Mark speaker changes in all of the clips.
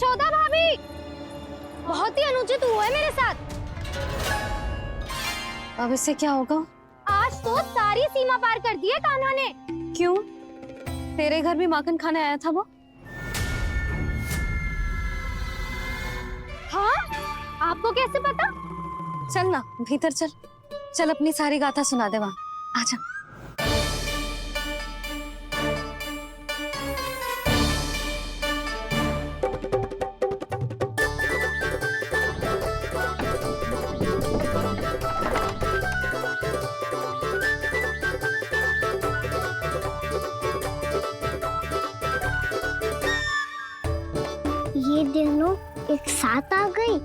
Speaker 1: यशोदा भाभी, बहुत ही अनुचित हुआ है मेरे साथ।
Speaker 2: अब इससे क्या होगा?
Speaker 1: आज तो सारी सीमा पार कर दी है कान्हा ने।
Speaker 2: क्यों? तेरे घर भी माखन खाने आया था वो?
Speaker 1: हाँ, आपको कैसे पता?
Speaker 2: चल ना भीतर चल, चल अपनी सारी गाथा सुना दे वहां। आजा।
Speaker 3: ये दोनों एक साथ आ गई।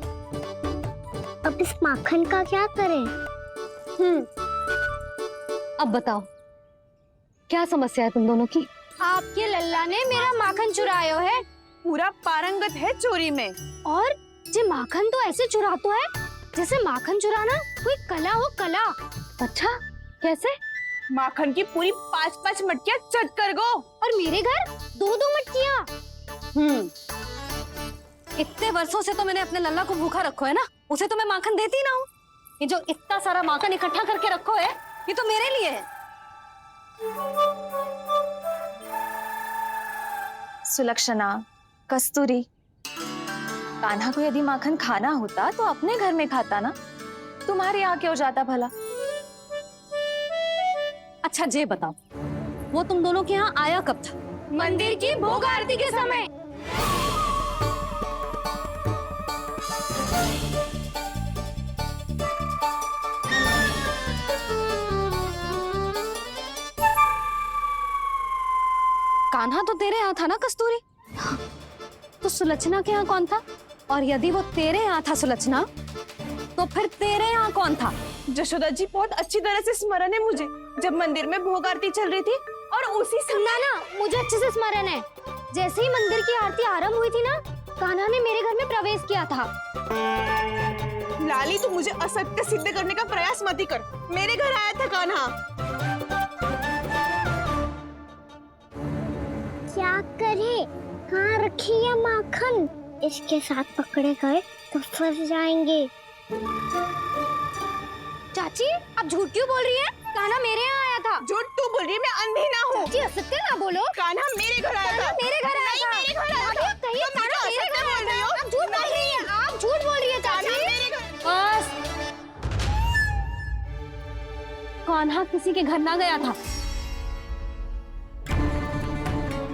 Speaker 3: अब इस माखन का क्या करें?
Speaker 2: अब बताओ क्या समस्या है तुम दोनों की?
Speaker 1: आपके लल्ला ने मेरा माखन चुरायो है।
Speaker 4: पूरा पारंगत है चोरी में।
Speaker 1: और जे माखन तो ऐसे चुरातो है जैसे माखन चुराना कोई कला हो, कला।
Speaker 2: अच्छा, कैसे?
Speaker 4: माखन की पूरी 5-5 मटकियां चट कर गो।
Speaker 1: और मेरे घर 2-2 मटकियां।
Speaker 2: इतने वर्षों से तो मैंने अपने लल्ला को भूखा रखो है ना, उसे तो मैं माखन देती ना हूँ। ये जो इतना सारा माखन इकट्ठा करके रखो है, ये तो मेरे लिए है।
Speaker 4: सुलक्षणा, कस्तूरी, कान्हा को यदि माखन खाना होता तो अपने घर में खाता ना, तुम्हारे यहाँ क्यों जाता भला?
Speaker 2: अच्छा ये बताओ, वो तुम दोनों के यहाँ आया कब था?
Speaker 1: मंदिर की भोग आरती के समय।
Speaker 2: कान्हा तो तेरे यहाँ था ना कस्तूरी? तो सुलक्षणा के यहाँ कौन था? और यदि वो तेरे यहाँ था सुलक्षणा, तो फिर तेरे यहाँ कौन था?
Speaker 4: जशोदा जी, बहुत अच्छी तरह से स्मरण है मुझे, जब मंदिर में भोग आरती चल रही थी और उसी समय
Speaker 1: ना, मुझे अच्छे से स्मरण है। जैसे ही मंदिर की आरती आरंभ हुई थी ना, कान्हा ने मेरे घर में प्रवेश किया था।
Speaker 4: लाली, तू मुझे असत्य सिद्ध करने का प्रयास मत ही कर। मेरे घर आया था कान्हा।
Speaker 3: क्या करे? कहाँ रखी है माखन? इसके साथ पकड़े गए तो फंस जाएंगे।
Speaker 1: चाची, आप झूठ क्यों बोल रही हैं? कान्हा मेरे यहाँ आया था।
Speaker 4: झूठ तू बोल रही है, मैं अंधी ना हूँ।
Speaker 1: चाची, असत्य ना बोलो।
Speaker 4: कान्हा मेरे घर आया था।
Speaker 1: मेरे घर आया था।
Speaker 4: मेरे घर आया था।
Speaker 1: कहिए कान्हा मेरे घर आया था। आप झूठ बोल रही हैं। आप झूठ बोल रही हैं चाची।
Speaker 2: बस, कान्हा किसी के घर ना गया था,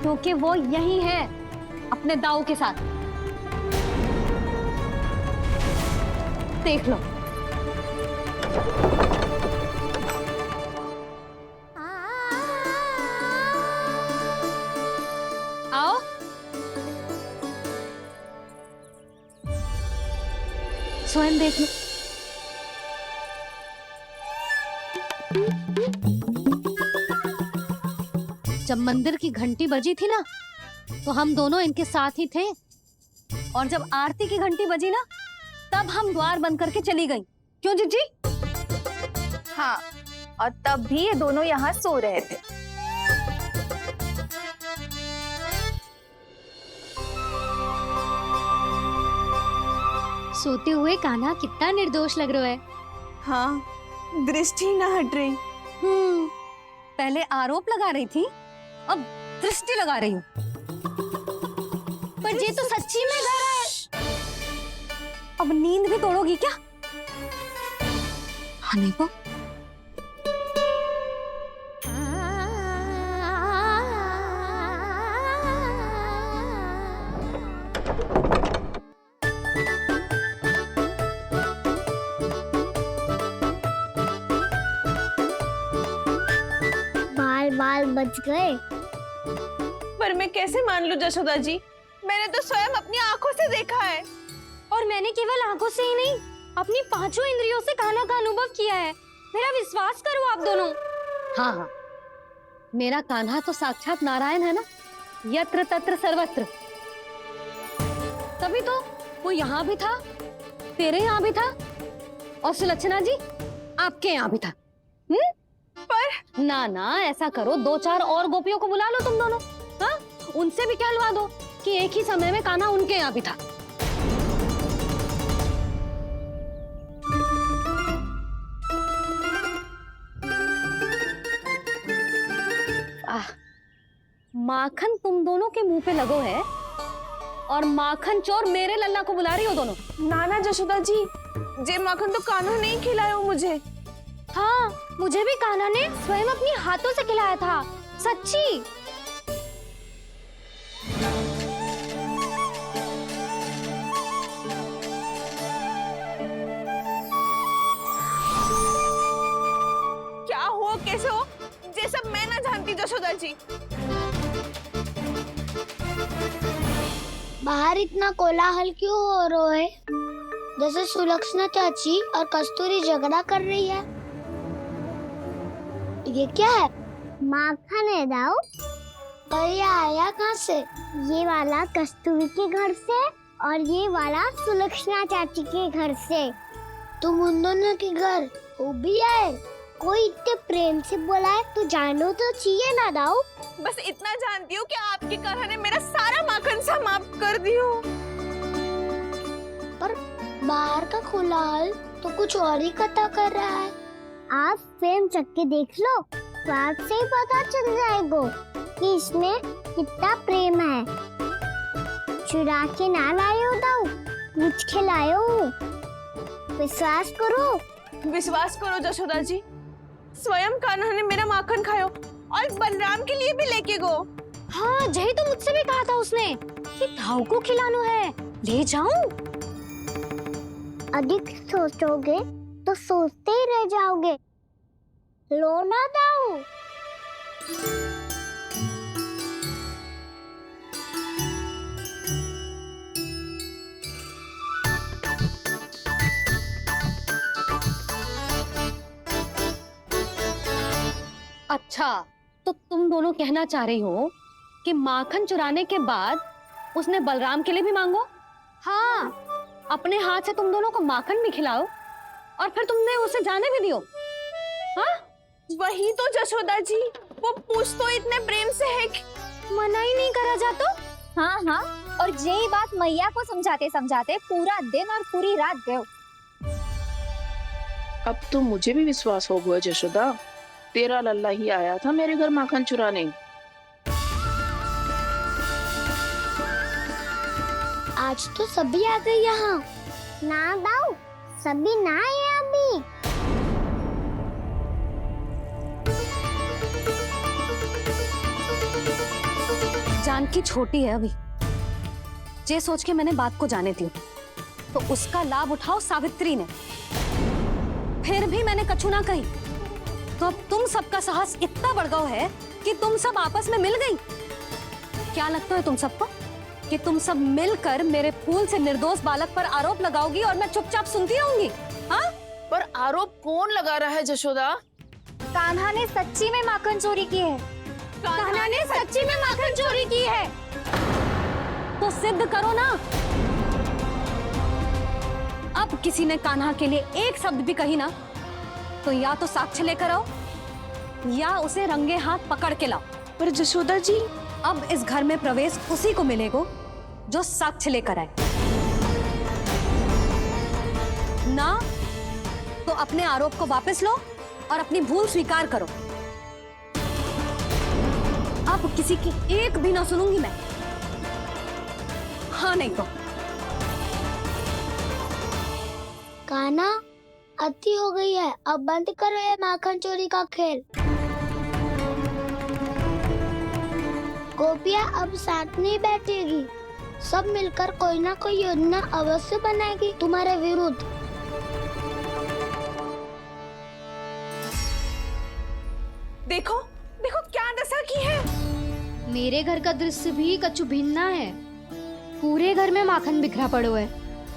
Speaker 2: क्योंकि वो यही है अपने दाऊ के साथ। देख लो। आओ। स्वयं देख लो। जब मंदिर की घंटी बजी थी ना, तो हम दोनों इनके साथ ही थे, और जब आरती की घंटी बजी ना, तब हम द्वार बंद करके चली गई। क्यों जीजी?
Speaker 4: हाँ, और तब भी ये दोनों यहाँ सो रहे थे।
Speaker 1: सोते हुए कान्हा कितना निर्दोष लग रहा है।
Speaker 4: हाँ, दृष्टि ना हट रही।
Speaker 2: पहले आरोप लगा रही थी, अब दृष्टि लगा रही हूँ।
Speaker 1: पर ये तो सच्ची में घर है।
Speaker 2: अब नींद भी तोड़ोगी क्या? हनी को
Speaker 3: बाल बच गए।
Speaker 4: पर मैं कैसे मान लूं जशोदा जी? मैंने तो स्वयं अपनी आंखों से देखा है।
Speaker 1: और मैंने केवल आंखों से ही नहीं, अपनी 5 इंद्रियों से कान्हा का अनुभव किया है। मेरा विश्वास करो आप दोनों।
Speaker 2: हाँ हाँ, मेरा कान्हा तो साक्षात नारायण है ना, यत्र तत्र सर्वत्र। तभी तो वो यहाँ भी था, तेरे यहाँ भी था, और सुलक्षणा जी आपके यहाँ भी था।
Speaker 4: पर
Speaker 2: ना ना, ऐसा करो, 2-4 और गोपियों को बुला लो तुम दोनों। हाँ, उनसे भी कहलवा दो कि एक ही समय में कान्हा उनके यहाँ भी था। माखन तुम दोनों के मुंह पे लगो है और माखन चोर मेरे लल्ला को बुला रही हो दोनों।
Speaker 4: नाना जशोदा जी, जे माखन तो कान्हा ने ही खिलाया मुझे।
Speaker 1: हाँ, मुझे भी कान्हा ने स्वयं अपनी हाथों से खिलाया था, सच्ची।
Speaker 4: क्या हो, कैसे हो, ये सब मैं ना जानती जशोदा जी।
Speaker 3: बाहर इतना कोलाहल क्यों हो रहा है? जैसे सुलक्षणा चाची और कस्तूरी झगड़ा कर रही है। ये क्या है? माखन है दाऊ। और ये आया कहाँ से? ये वाला कस्तूरी के घर से और ये वाला सुलक्षणा चाची के घर से। तुम उन दोनों के घर वो भी आए? कोई इतने प्रेम से बोला है तो जानो तो चाहिए ना दाऊ।
Speaker 4: बस इतना जानती हूँ कि आपके कान्हा ने मेरा सारा माखन समाप्त कर दियो।
Speaker 3: पर बाहर का कोलाहल तो कुछ और ही कथा कर रहा है। आप फिल्म चख के देख लो तो आपसे ही पता चल जाएगा कि इसमें कितना प्रेम है। चुरा के ना लाए हो दाऊ, मुझ खिलाए हो। विश्वास करो
Speaker 4: जशोदा जी, स्वयं कान्हा ने मेरा माखन खायो और बलराम के लिए भी लेके गो।
Speaker 1: हाँ, यही तो मुझसे भी कहा था उसने कि दाऊ को खिलाना है, ले जाऊं।
Speaker 3: अधिक सोचोगे तो सोचते ही रह जाओगे। लो ना दाऊ।
Speaker 2: अच्छा, तो तुम दोनों कहना चाह रही हो कि माखन चुराने के बाद उसने बलराम के लिए भी मांगो? हाँ, अपने हाथ से तुम दोनों को माखन भी खिलाओ और फिर तुमने उसे जाने भी दियो। हाँ?
Speaker 4: वही तो जशोदा जी, वो पूछ तो इतने प्रेम से है कि
Speaker 1: मना ही नहीं करा जाता।
Speaker 5: हाँ हाँ, और यही बात मैया को समझाते समझाते पूरा दिन और पूरी रात गयो।
Speaker 6: अब तो मुझे भी विश्वास हो गया जशोदा, तेरा लल्ला ही आया था मेरे घर माखन चुराने।
Speaker 3: आज तो सभी आ गए यहाँ। ना दाऊ, सभी ना आए अभी।
Speaker 2: जानकी छोटी है अभी, ये सोच के मैंने बात को जाने दी तो उसका लाभ उठाओ सावित्री ने। फिर भी मैंने कछु ना कही तो अब तुम सबका साहस इतना बढ़ गया है कि तुम सब आपस में मिल गई। क्या लगता है तुम सबको कि तुम सब मिलकर मेरे फूल से निर्दोष बालक पर आरोप लगाओगी और मैं चुपचाप सुनती रहूंगी? हाँ?
Speaker 6: पर आरोप कौन लगा रहा है जशोदा?
Speaker 5: कान्हा ने सच्ची में माखन चोरी की है।
Speaker 1: कान्हा ने सच्ची में माखन चोरी की है।
Speaker 2: तो सिद्ध करो ना। अब किसी ने कान्हा के लिए एक शब्द भी कही ना तो या तो साक्ष्य लेकर आओ या उसे रंगे हाथ पकड़ के लाओ।
Speaker 4: पर जशोदा जी,
Speaker 2: अब इस घर में प्रवेश उसी को मिलेगा जो साक्ष्य लेकर आए। ना तो अपने आरोप को वापस लो और अपनी भूल स्वीकार करो। अब किसी की एक भी ना सुनूंगी मैं। हाँ नहीं तो
Speaker 3: कान्हा, अति हो गई है, अब बंद करो ये माखन चोरी का खेल। गोपिया अब साथ नहीं बैठेगी, सब मिलकर कोई ना कोई योजना अवश्य बनाएगी तुम्हारे विरुद्ध।
Speaker 4: देखो देखो क्या दशा की है।
Speaker 1: मेरे घर का दृश्य भी कछु भिन्न है। पूरे घर में माखन बिखरा पड़ो है।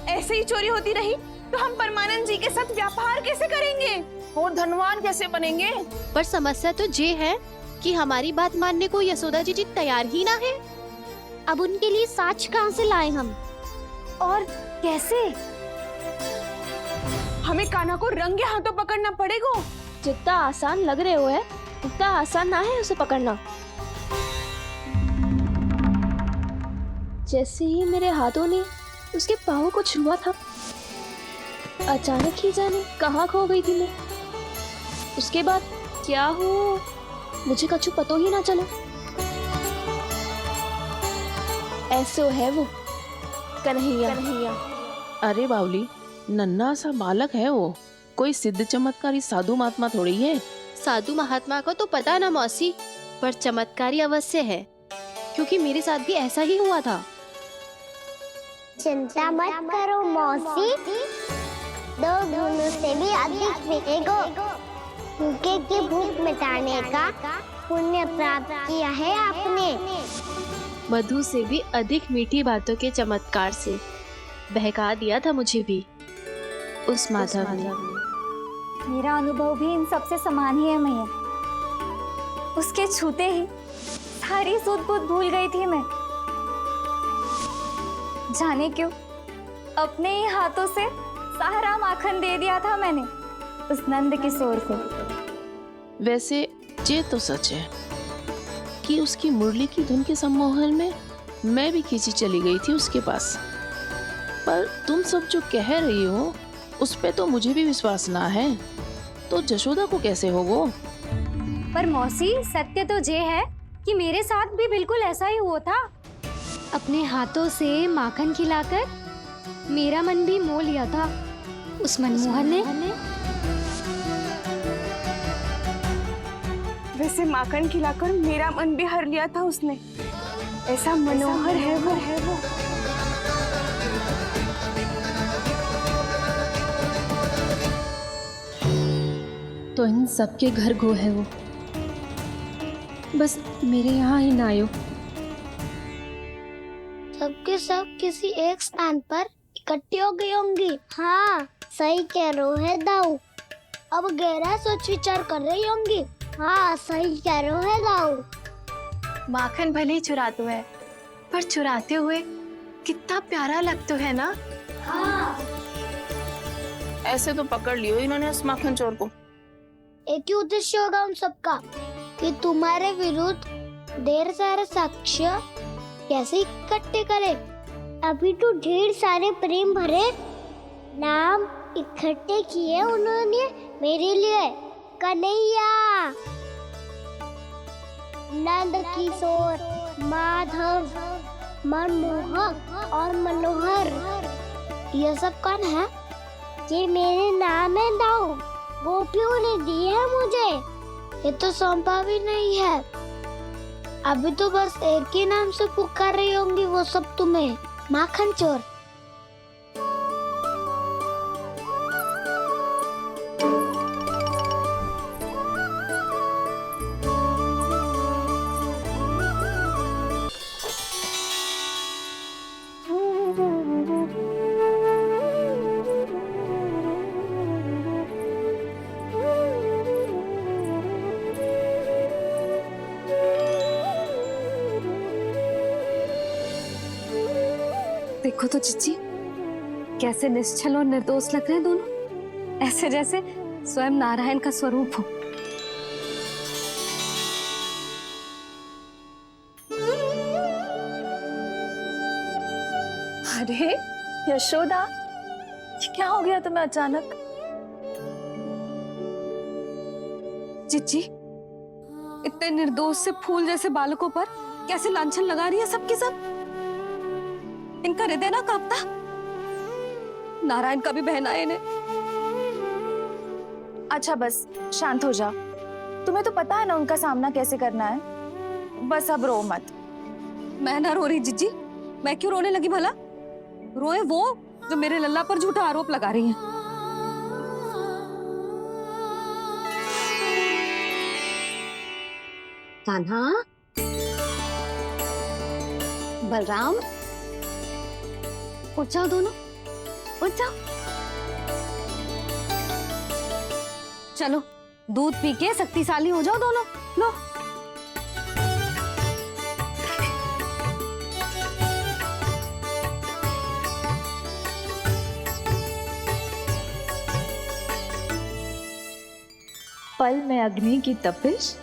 Speaker 4: ऐसे ही चोरी होती रही तो हम परमानंद जी के साथ व्यापार कैसे करेंगे
Speaker 6: और धनवान कैसे बनेंगे?
Speaker 7: पर समस्या तो ये है कि हमारी बात मानने को यशोदा जी तैयार ही ना है।
Speaker 3: अब उनके लिए साक्ष्य कहाँ से लाए हम?
Speaker 1: और कैसे?
Speaker 4: हमें कान्हा को रंगे हाथों पकड़ना पड़ेगा।
Speaker 5: जितना आसान लग रहे हो है उतना आसान ना है उसे पकड़ना।
Speaker 6: जैसे ही मेरे हाथों ने उसके पाँव को छुआ था, अचानक ही जाने कहाँ खो गई थी मैं। उसके बाद क्या हो मुझे कछु पतो ही ना चला। ऐसो है वो कन्हैया।
Speaker 8: अरे बावली, नन्हा सा बालक है वो, कोई सिद्ध चमत्कारी साधु महात्मा थोड़ी है।
Speaker 7: साधु महात्मा को तो पता ना मौसी, पर चमत्कारी अवश्य है, क्योंकि मेरे साथ भी ऐसा ही हुआ था।
Speaker 3: चिंता मत करो मौसी, 2 गुणों से भी अधिक मिलेगा। भूखे की भूख मिटाने का पुण्य प्राप्त किया है आपने।
Speaker 7: मधु से भी अधिक मीठी बातों के चमत्कार से बहका दिया था मुझे भी उस माधव ने।
Speaker 5: मेरा अनुभव भी इन सबसे समान ही है मैया। उसके छूते ही सारी सूध बूध भूल गई थी मैं। जाने क्यों अपने ही हाथों से सारा माखन दे दिया था मैंने उस नंद किशोर को।
Speaker 8: वैसे ये तो सच है कि उसकी मुरली की धुन के सम्मोहन में मैं भी खींची चली गई थी उसके पास। पर तुम सब जो कह रही हो उस पे तो मुझे भी विश्वास ना है, तो जशोदा को कैसे होगो?
Speaker 1: पर मौसी, सत्य तो ये है कि मेरे साथ भी बिल्कुल ऐसा ही हुआ था। अपने हाथों से माखन खिलाकर मेरा मन भी मोह लिया था उस मनमोहन ने।
Speaker 9: वैसे माखन खिलाकर मेरा मन भी हर लिया था उसने। ऐसा मनोहर है वो।
Speaker 6: तो इन सबके घर गो है वो, बस मेरे यहाँ ही ना आयो।
Speaker 3: सबके सब किसी एक स्थान पर इकट्ठी हो गई होंगी। हाँ सही कह रहे है दाऊ। अब गहरा सोच विचार कर रही होंगी। हाँ सही कह रहे है दाऊ।
Speaker 9: माखन भले ही चुराते है, पर चुराते हुए कितना प्यारा लगता है ना।
Speaker 6: ऐसे तो पकड़ लियो इन्होंने उस माखन चोर को।
Speaker 3: एक ही उद्देश्य होगा उन सबका कि तुम्हारे विरुद्ध ढेर सारे साक्ष्य कैसे इकट्ठे करे। अभी तो ढेर सारे प्रेम भरे नाम इकट्ठे किए उन्होंने मेरे लिए। कन्हैया, नंद किशोर, माधव, मनमोहक और मनोहर, ये सब कौन है? ये मेरे नाम है दाऊ। गोपियों ने दी है मुझे, ये तो सौंपा भी नहीं है। अभी तो बस एक ही नाम से पुकार रही होंगी वो सब तुम्हें, माखन चोर।
Speaker 2: देखो तो चिच्ची, कैसे निश्चल और निर्दोष लग रहे हैं दोनों, ऐसे जैसे स्वयं नारायण का स्वरूप हो।
Speaker 4: अरे यशोदा, ये क्या हो गया तुम्हें अचानक?
Speaker 2: चिच्ची, इतने निर्दोष से फूल जैसे बालकों पर कैसे लांछन लगा रही है सबके सब। इनका हृदय ना कांपता? नारायण का भी बहना है इन्हें।
Speaker 4: अच्छा बस शांत हो जा, तुम्हें तो पता है ना उनका सामना कैसे करना है। बस अब रो मत।
Speaker 2: मैं ना रो रही जिज्जी, मैं क्यों रोने लगी भला? रोए वो जो मेरे लल्ला पर झूठा आरोप लगा रही हैं। कान्हा, बलराम, उठ जाओ दोनों, उठ जाओ। चलो दूध पी के शक्तिशाली हो जाओ दोनों। लो।
Speaker 4: पल में अग्नि की तपिश,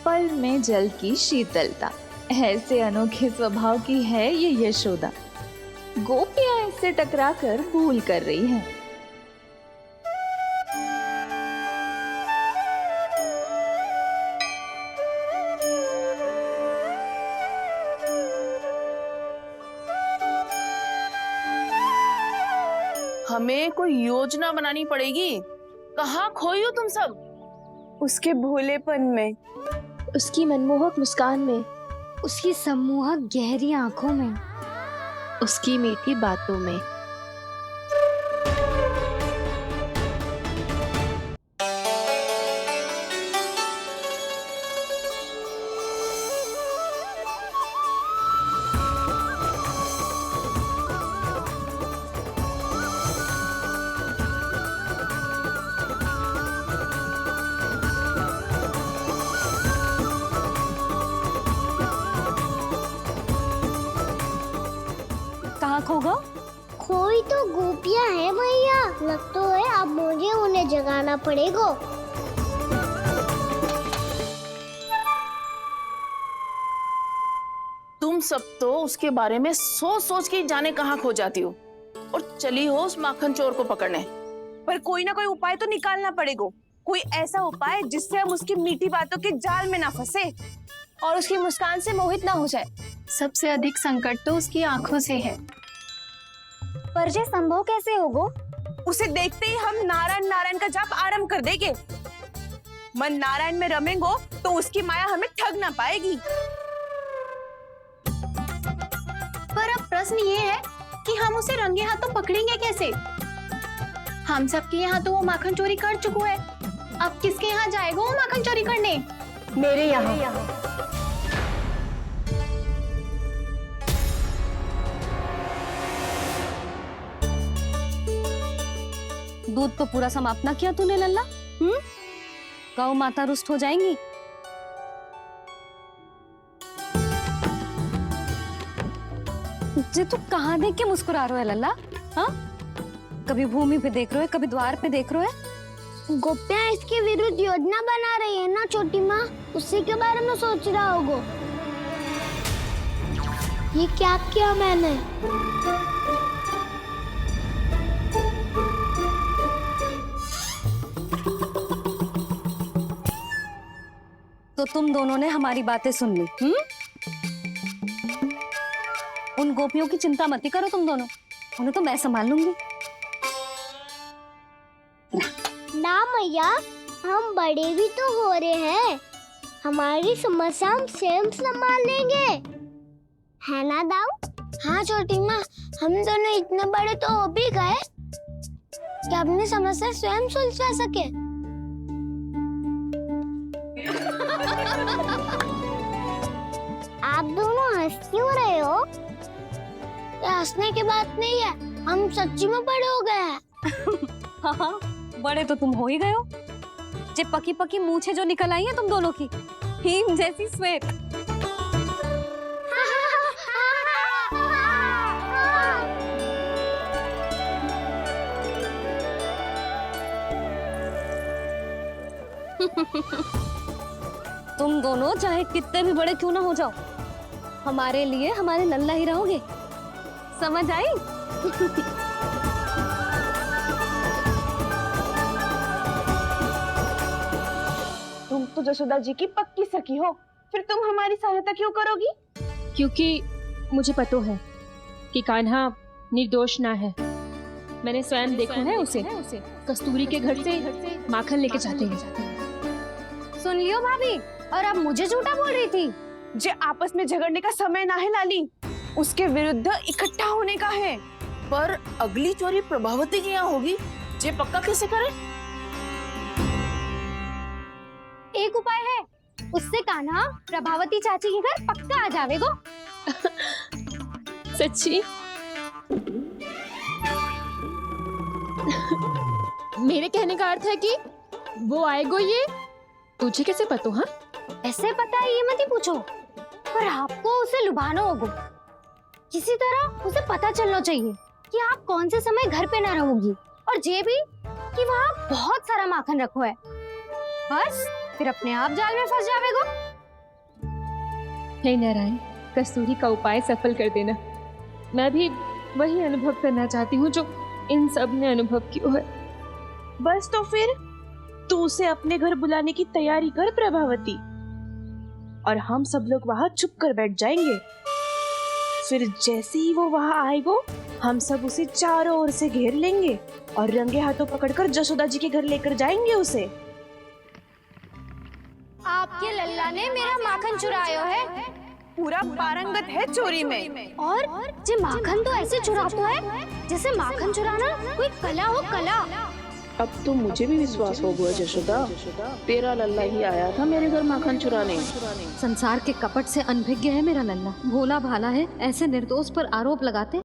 Speaker 4: पल में जल की शीतलता। ऐसे अनोखे स्वभाव की है ये यशोदा। गोपियां इससे टकराकर भूल कर रही हैं।
Speaker 8: हमें कोई योजना बनानी पड़ेगी। कहाँ खोई हो तुम सब?
Speaker 6: उसके भोलेपन में,
Speaker 7: उसकी मनमोहक मुस्कान में,
Speaker 1: उसकी सम्मोहक गहरी आंखों में,
Speaker 7: उसकी मीठी बातों में।
Speaker 2: कहाँ खो गो?
Speaker 3: कोई तो गोपियां है भैया, लगता है अब मुझे उन्हें जगाना पड़ेगा।
Speaker 8: तुम सब तो उसके बारे में सोच सोच के जाने कहाँ खो जाती हो और चली हो उस माखन चोर को पकड़ने।
Speaker 6: पर कोई ना कोई उपाय तो निकालना पड़ेगा। कोई ऐसा उपाय जिससे हम उसकी मीठी बातों के जाल में ना फंसे और उसकी मुस्कान से मोहित ना हो जाए।
Speaker 9: सबसे अधिक संकट तो उसकी आंखों से है।
Speaker 5: पर ये संभव कैसे होगो?
Speaker 6: उसे देखते ही हम नारायण नारायण का जाप आरंभ कर देंगे। मन नारायण में रमेंगो तो उसकी माया हमें ठग ना पाएगी।
Speaker 9: पर अब प्रश्न ये है कि हम उसे रंगे हाथों पकड़ेंगे कैसे? हम सबके यहाँ तो वो माखन चोरी कर चुका है। अब किसके यहाँ जाएगा वो माखन चोरी करने?
Speaker 6: मेरे यहाँ।
Speaker 2: दूध तो पूरा समाप्त ना किया तूने लल्ला। गौ माता रुष्ट हो जाएंगी। जे तू कहाँ देख के मुस्कुरा रहे हो लल्ला? हाँ, कभी भूमि पे देख रहे हो, कभी द्वार पे देख रहे हो।
Speaker 3: गोपियां इसके विरुद्ध योजना बना रही है ना छोटी माँ, उसी के बारे में सोच रहा होगा। ये क्या किया मैंने?
Speaker 2: तो तुम दोनों ने हमारी बातें सुन ली। उन गोपियों की चिंता मत करो तुम दोनों, उन्हें तो मैं संभाल लूंगी।
Speaker 3: ना मैया, हम बड़े भी तो हो रहे हैं, हमारी समस्या हम स्वयं संभाल लेंगे, है ना दाऊ? हाँ छोटी माँ, हम दोनों इतने बड़े तो हो भी गए कि अपनी समस्या स्वयं सुलझा सके। आप दोनों हंस क्यों रहे हो? ये हंसने की बात नहीं है, हम सच्ची में बड़े हो गए हैं।
Speaker 2: हाँ, बड़े तो तुम हो ही गए हो। जे पकी पकी मूछें जो निकल आई हैं तुम दोनों की, हिम जैसी श्वेत। तुम दोनों चाहे कितने भी बड़े क्यों ना हो जाओ, हमारे लिए हमारे लल्ला ही रहोगे। समझ आई?
Speaker 6: तुम तो जसोदा जी की पक्की सखी हो, फिर तुम हमारी सहायता क्यों करोगी?
Speaker 10: क्योंकि मुझे पता है कि कान्हा निर्दोष ना है। मैंने स्वयं देखा है उसे कस्तूरी के घर से माखन लेके जाते हैं।
Speaker 1: सुन लियो भाभी, और अब मुझे झूठा बोल रही थी।
Speaker 6: जे आपस में झगड़ने का समय ना है लाली, उसके विरुद्ध इकट्ठा होने का है।
Speaker 8: पर अगली चोरी प्रभावती की यहाँ होगी, जे पक्का कैसे करे?
Speaker 1: एक उपाय है, उससे कान्हा प्रभावती चाची के घर पक्का आ जावेगो।
Speaker 7: सच्ची? मेरे कहने का अर्थ है कि वो आएगो, ये तुझे कैसे पता? हाँ,
Speaker 1: ऐसे पता है ये मत ही पूछो, पर आपको उसे लुभाना होगा। किसी तरह उसे पता चलना चाहिए कि आप कौन से समय घर पे ना रहोगी, और ये भी कि वहाँ बहुत सारा माखन रखो है। बस फिर अपने आप जाल में फंस जावेगो।
Speaker 10: हे नारायण, कस्तूरी का उपाय सफल कर देना। मैं भी वही अनुभव करना चाहती हूँ जो इन सब ने अनुभव किया है।
Speaker 8: बस तो फिर तू उसे अपने घर बुलाने की तैयारी कर प्रभावती, और हम सब लोग वहां चुप कर बैठ जाएंगे। फिर जैसे ही वो वहां आएगा, हम सब उसे चारों ओर से घेर लेंगे और रंगे हाथों पकड़कर जशोदा जी के घर लेकर जाएंगे उसे।
Speaker 1: आपके लल्ला ने मेरा माखन चुरायो है,
Speaker 4: पूरा पारंगत है चोरी में।
Speaker 1: और जे माखन तो ऐसे चुराता है जैसे माखन चुराना कोई कला हो, कला।
Speaker 8: अब तो मुझे भी विश्वास हो गया जशोदा, तेरा लल्ला ही आया था मेरे घर माखन चुराने।
Speaker 2: संसार के कपट से अनभिज्ञ है मेरा लल्ला, भोला भाला है, ऐसे निर्दोष पर आरोप लगाते